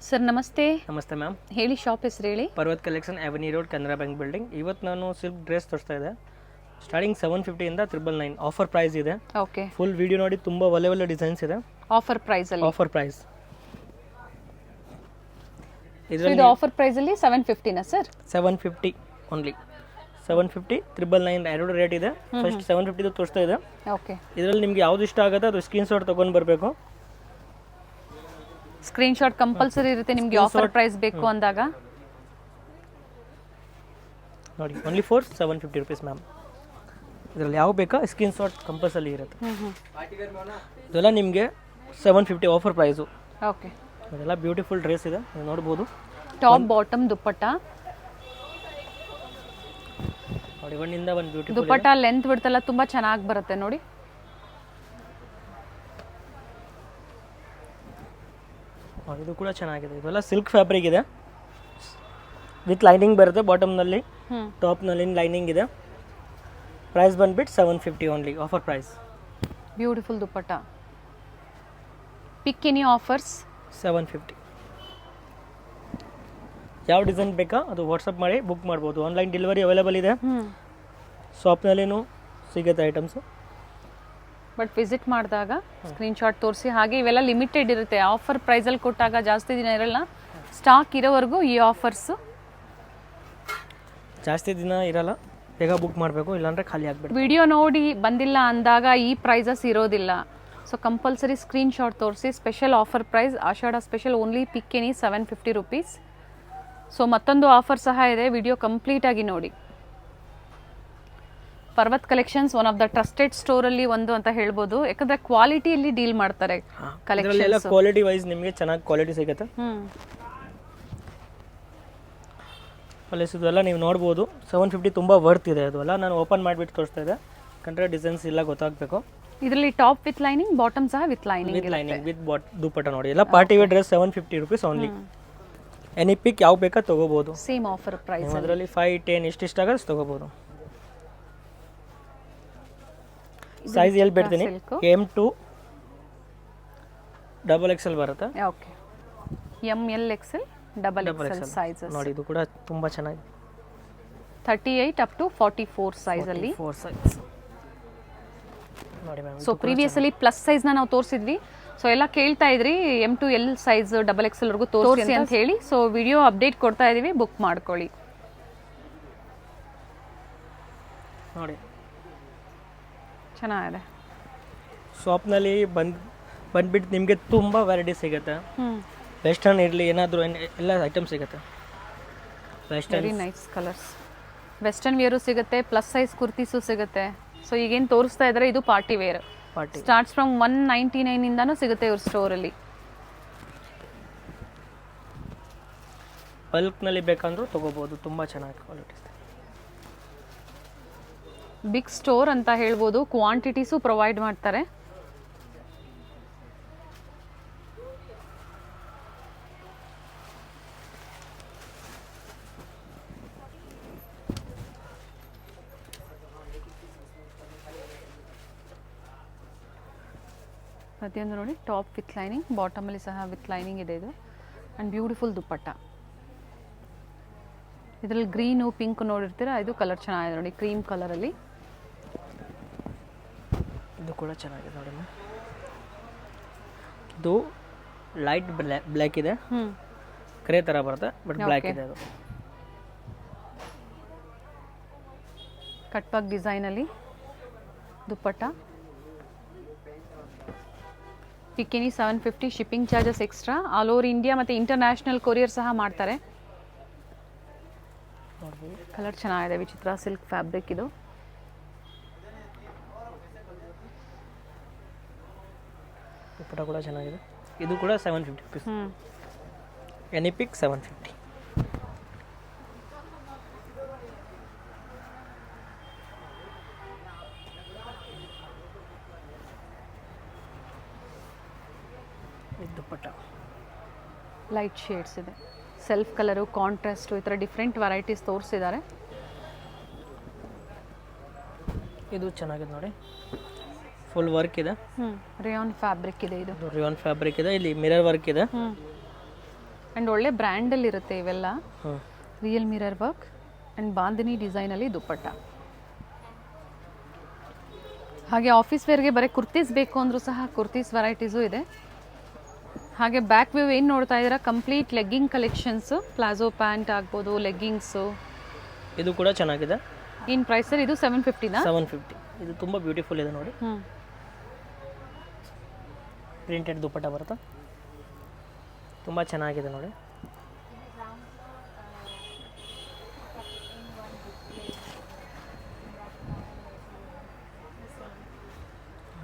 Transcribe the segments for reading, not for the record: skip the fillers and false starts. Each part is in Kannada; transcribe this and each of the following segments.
ಸರ್ ನಮಸ್ತೆ. ನಮಸ್ತೆ ಮ್ಯಾಮ್. ಹೇಳಿ, ಶಾಪ್ ಹೆಸರು ಹೇಳಿ. ಪರ್ವತ್ ಕಲೆಕ್ಷನ್ ಅವನಿ ರೋಡ್, ಕೆನರಾ ಬ್ಯಾಂಕ್ ಬಿಲ್ಡಿಂಗ್. ಇವತ್ತು ನಾನು ಸಿಲ್ಕ್ ಡ್ರೆಸ್ ತೋರಿಸ್ತಾ ಇದೆ. ಸ್ಟಾರ್ಟಿಂಗ್ 750 ಇಂದ 999 ಆಫರ್ ಪ್ರೈಸ್ ಇದೆ. ಓಕೆ, ಫುಲ್ ವಿಡಿಯೋ ನೋಡಿ, ತುಂಬ ಒಳ್ಳೆ ಡಿಸೈನ್ಸ್ ಇದೆ ಆಫರ್ ಪ್ರೈಸ್ ಅಲ್ಲಿ. ಆಫರ್ ಪ್ರೈಸ್ ಇದು ಆಫರ್ ಪ್ರೈಸ್ ಅಲ್ಲಿ 750 ನಾ ಸರ್? 750 ಓನ್ಲಿ. 750 999 ಎರಡು ರೇಟ್ ಇದೆ. ಫಸ್ಟ್ 750 ತೋರಿಸ್ತಾ ಇದೆ. ಓಕೆ, ಇದರಲ್ಲಿ ನಿಮ್ಗೆ ಯಾವ್ದು ಇಷ್ಟ ಆಗುತ್ತೆ ಅದು ಸ್ಕ್ರೀನ್ ಶಾಟ್ ತೊಗೊಂಡು ಬರಬೇಕು. ಸ್ಕ್ರೀನ್ ಶಾಟ್ ಕಂಪಲ್ಸರಿ ಇರುತ್ತೆ ನಿಮಗೆ ಆಫರ್ ಪ್ರೈಸ್ ಬೇಕು ಅಂದಾಗ. ನೋಡಿ, ಓನ್ಲಿ ಫಾರ್ 750 ರುಪೀಸ್ ಮ್ಯಾಮ್. ಇದರಲ್ಲಿ ಯಾವ ಬೇಕಾ ಸ್ಕ್ರೀನ್ ಶಾಟ್ ಕಂಪಲ್ಸರಿ ಇರುತ್ತೆ. ಇದೆಲ್ಲ ನಿಮಗೆ 750 ಆಫರ್ ಪ್ರೈಸು. ಓಕೆ, ಇದೆಲ್ಲ ಬ್ಯೂಟಿಫುಲ್ ಡ್ರೆಸ್ ಇದೆ, ನೀವು ನೋಡ್ಬೋದು. ಟಾಪ್ ಬಾಟಮ್ ದುಪ್ಪಟ್ಟ ನೋಡಿ, ಒಂದಿಂದ ಒಂದು ಬ್ಯೂಟಿಫುಲ್ ದುಪ್ಪಟ್ಟ ಲೆಂತ್ ಬಿಡ್ತಲ್ಲ ತುಂಬಾ ಚೆನ್ನಾಗಿ ಬರುತ್ತೆ ನೋಡಿ. ಇದು ಕೂಡ ಚೆನ್ನಾಗಿದೆ. ಇದೆಲ್ಲ ಸಿಲ್ಕ್ ಫ್ಯಾಬ್ರಿಕ್ ಇದೆ, ವಿತ್ ಲೈನಿಂಗ್ ಬರುತ್ತೆ ಬಾಟಮ್ನಲ್ಲಿ, ಟಾಪ್ನಲ್ಲಿ ಲೈನಿಂಗ್ ಇದೆ. ಪ್ರೈಸ್ ಬಂದ್ಬಿಟ್ಟು 750 only, offer price. Beautiful dupatta. Pick any offers 750. ಯಾವ ಡಿಸೈನ್ ಬೇಕಾ ಅದು ವಾಟ್ಸಪ್ ಮಾಡಿ ಬುಕ್ ಮಾಡ್ಬೋದು. ಆನ್ಲೈನ್ ಡೆಲಿವರಿ ಅವೈಲೇಬಲ್ ಇದೆ, ಶಾಪ್ನಲ್ಲಿನೂ ಸಿಗುತ್ತೆ ಐಟಮ್ಸು. ಬಟ್ ವಿಸಿಟ್ ಮಾಡಿದಾಗ ಸ್ಕ್ರೀನ್ ಶಾಟ್ ತೋರಿಸಿ. ಹಾಗೆ ಇವೆಲ್ಲ ಲಿಮಿಟೆಡ್ ಇರುತ್ತೆ, ಆಫರ್ ಪ್ರೈಸಲ್ಲಿ ಕೊಟ್ಟಾಗ ಜಾಸ್ತಿ ದಿನ ಇರಲ್ಲ. ಸ್ಟಾಕ್ ಇರೋವರೆಗೂ ಈ ಆಫರ್ಸು ಜಾಸ್ತಿ ದಿನ ಇರಲ್ಲ, ಬೇಗ ಬುಕ್ ಮಾಡಬೇಕು, ಇಲ್ಲಾಂದರೆ ಖಾಲಿ ಆಗಿಬಿಡುತ್ತೆ. ವಿಡಿಯೋ ನೋಡಿ ಬಂದಿಲ್ಲ ಅಂದಾಗ ಈ ಪ್ರೈಸಸ್ ಇರೋದಿಲ್ಲ. ಸೊ ಕಂಪಲ್ಸರಿ ಸ್ಕ್ರೀನ್ ಶಾಟ್ ತೋರಿಸಿ. Special offer price, Ashadha special only pick any 750 rupees. So ಮತ್ತೊಂದು ಆಫರ್ ಸಹ ಇದೆ, ವಿಡಿಯೋ ಕಂಪ್ಲೀಟ್ ಆಗಿ ನೋಡಿ. Parvat collections one of the trusted store ಅಲ್ಲಿ ಒಂದು ಅಂತ ಹೇಳ್ಬೋದು, ಯಾಕಂದ್ರೆ ಕ್ವಾಲಿಟಿಯಲ್ಲಿ ಡೀಲ್ ಮಾಡ್ತಾರೆ. ಕಲೆಕ್ಷನ್ಸ್ ಕ್ವಾಲಿಟಿ ವೈಸ್ ನಿಮಗೆ ಚೆನ್ನಾಗಿ ಕ್ವಾಲಿಟಿ ಸಿಗುತ್ತೆ. ಇದೆಲ್ಲ ನೀವು ನೋಡ್ಬೋದು. 750 ತುಂಬ ವರ್ತ್ ಇದೆ. ಅದು ಅಲ್ಲ, ನಾನು ಓಪನ್ ಮಾಡಿಬಿಟ್ಟು ತೋರಿಸ್ತಾ ಇದೆ, ಕಂಡ್ರೆ ಡಿಸೈನ್ಸ್ ಎಲ್ಲ ಗೊತ್ತಾಗಬೇಕು. ಇದರಲ್ಲಿ ಟಾಪ್ ವಿತ್ ಲೈನಿಂಗ್, ಬಾಟಮ್ ಸಹ ವಿತ್ ಲೈನಿಂಗ್. ವಿತ್ ದುಪ್ಪಟ್ಟ ನೋಡಿ. ಎಲ್ಲ party wear dress 750 rupees only. Any pick ಯಾವ ಬೇಕಾ ತೊಗೋಬೋದು. Same offer price. ಅದರಲ್ಲಿ 5, 10 ಇಷ್ಟ ಆಗುತ್ತೆ ತೊಗೋಬೋದು. ಸೈಜ್ ಎಲ್ಲಿ ಬಿಡ್ತೀನಿ, M2 XXL ಬರುತ್ತೆ. Okay, ML XL XXL sizes ನೋಡಿ. ಇದು ಕೂಡ ತುಂಬಾ ಚೆನ್ನಾಗಿದೆ. 38 ಅಪ್ ಟು 44 ಸೈಜ್ ಅಲ್ಲಿ. 4 ಸೈಜ್ ನೋಡಿ ma'am. So previously plus size ನಾವು ತೋರಿಸಿದ್ವಿ. ಸೊ ಎಲ್ಲ ಕೇಳ್ತಾ ಇದ್ರಿ M2 L ಸೈಜ್ XXL ವರೆಗೂ ತೋರಿಸಿ ಅಂತ ಹೇಳಿ. ಸೊ ವಿಡಿಯೋ ಅಪ್ಡೇಟ್ ಕೊಡ್ತಾ ಇದೀವಿ, ಬುಕ್ ಮಾಡ್ಕೊಳ್ಳಿ. ನೋಡಿ, ಚೆನ್ನಾಗಿದೆ. ಶಾಪ್ನಲ್ಲಿ ಬಂದ್ಬಿಟ್ಟು ನಿಮಗೆ ತುಂಬ ವೆರೈಟಿ ಸಿಗುತ್ತೆ. ವೆಸ್ಟರ್ನ್ ಇರಲಿ, ಏನಾದರೂ ಎಲ್ಲ ಐಟಮ್ ಸಿಗುತ್ತೆ. Very nice colours. Western wear ಸಿಗುತ್ತೆ, ಪ್ಲಸ್ ಸೈಜ್ ಕುರ್ತೀಸು ಸಿಗುತ್ತೆ. ಸೊ ಈಗೇನು ತೋರಿಸ್ತಾ ಇದ್ದಾರೆ ಇದು ಪಾರ್ಟಿ ವೇರ್. ಸ್ಟಾರ್ಟ್ಸ್ ಫ್ರಮ್ 199 ಇಂದಾನು ಸಿಗುತ್ತೆ ಇವ್ರ ಸ್ಟೋರಲ್ಲಿ. ಬಲ್ಕ್ನಲ್ಲಿ ಬೇಕಂದ್ರೂ ತೊಗೋಬೋದು, ತುಂಬ ಚೆನ್ನಾಗಿ ಕ್ವಾಲಿಟಿ. ಬಿಗ್ ಸ್ಟೋರ್ ಅಂತ ಹೇಳ್ಬೋದು, ಕ್ವಾಂಟಿಟೀಸು ಪ್ರೊವೈಡ್ ಮಾಡ್ತಾರೆ. ಪ್ರತಿಯೊಂದು ನೋಡಿ, ಟಾಪ್ ವಿತ್ ಲೈನಿಂಗ್, ಬಾಟಮಲ್ಲಿ ಸಹ ವಿತ್ ಲೈನಿಂಗ್ ಇದೆ ಇದು. ಆ್ಯಂಡ್ ಬ್ಯೂಟಿಫುಲ್ ದುಪ್ಪಟ್ಟ. ಇದರಲ್ಲಿ ಗ್ರೀನು ಪಿಂಕ್ ನೋಡಿರ್ತೀರ, ಇದು ಕಲರ್ ಚೆನ್ನಾಗಿದೆ ನೋಡಿ, ಕ್ರೀಮ್ ಕಲರಲ್ಲಿ. ಇದು ಕೂಡ ಚೆನ್ನಾಗಿದೆ ನೋಡಿ. ಇದು ಲೈಟ್ ಬ್ಲ್ಯಾಕ್ ಇದೆ, ಕ್ರೇ ಥರ ಬರುತ್ತೆ, ಬಟ್ ಬ್ಲ್ಯಾಕ್ ಇದೆ. ಅದು ಕಟ್ ವರ್ಕ್ ಡಿಸೈನಲ್ಲಿ ದುಪ್ಪಟ್ಟ. ಪಿಕ್ಕಿನಿ 750, shipping charges extra. All over India ಮತ್ತು ಇಂಟರ್ನ್ಯಾಷನಲ್ ಕೊರಿಯರ್ ಸಹ ಮಾಡ್ತಾರೆ. ಕಲರ್ ಚೆನ್ನಾಗಿದೆ, ವಿಚಿತ್ರ ಸಿಲ್ಕ್ ಫ್ಯಾಬ್ರಿಕ್ ಇದು. ದುಪ್ಪಟ್ಟ ಕೂಡ ಚೆನ್ನಾಗಿದೆ. ಇದು ಕೂಡ 750 ರುಪೀಸ್. ಎನಿ ಪಿಕ್ 750. ದುಪ್ಪಟ್ಟ ಲೈಟ್ ಶೇಡ್ಸ್ ಇದೆ, ಸೆಲ್ಫ್ ಕಲರು, ಕಾಂಟ್ರಾಸ್ಟು, ಈ ಥರ ಡಿಫ್ರೆಂಟ್ ವೆರೈಟೀಸ್ ತೋರಿಸಿದ್ದಾರೆ. ಇದು ಚೆನ್ನಾಗಿದೆ ನೋಡಿ, ಫುಲ್ ವರ್ಕ್ ಇದೆ. ರೇಯಾನ್ ಫ್ಯಾಬ್ರಿಕ್ ಇದೆ, ಇದು ರೇಯಾನ್ ಫ್ಯಾಬ್ರಿಕ್ ಇದೆ. ಇಲ್ಲಿ ಮಿರರ್ ವರ್ಕ್ ಇದೆ. ಆ್ಯಂಡ್ ಒಳ್ಳೆ ಬ್ರ್ಯಾಂಡಲ್ಲಿ ಇರುತ್ತೆ ಇವೆಲ್ಲ. ಹಾಂ real mirror work and bandhani ಡಿಸೈನಲ್ಲಿ ದುಪ್ಪಟ್ಟ. ಹಾಗೆ ಆಫೀಸ್ ವೇರ್ಗೆ ಬರೀ ಕುರ್ತೀಸ್ ಬೇಕು ಅಂದರೂ ಸಹ ಕುರ್ತೀಸ್ ವೆರೈಟೀಸು ಇದೆ. ಹಾಗೆ ಬ್ಯಾಕ್ ವ್ಯೂ ಏನು ನೋಡ್ತಾ ಇದ್ದೀರಾ, complete legging collections, palazzo pant ಆಗ್ಬೋದು, ಲೆಗ್ಗಿಂಗ್ಸು. ಇದು ಕೂಡ ಚೆನ್ನಾಗಿದೆ. ಏನು ಪ್ರೈಸ್ ಸರ್ ಇದು? 750ನಾ? 750. ಇದು ತುಂಬ ಬ್ಯೂಟಿಫುಲ್ ಇದೆ ನೋಡಿ. ಹ್ಞೂ ಪ್ರಿಂಟೆಡ್ ದುಪ್ಪಟ್ಟ ಬರುತ್ತೆ, ತುಂಬ ಚೆನ್ನಾಗಿದೆ ನೋಡಿ.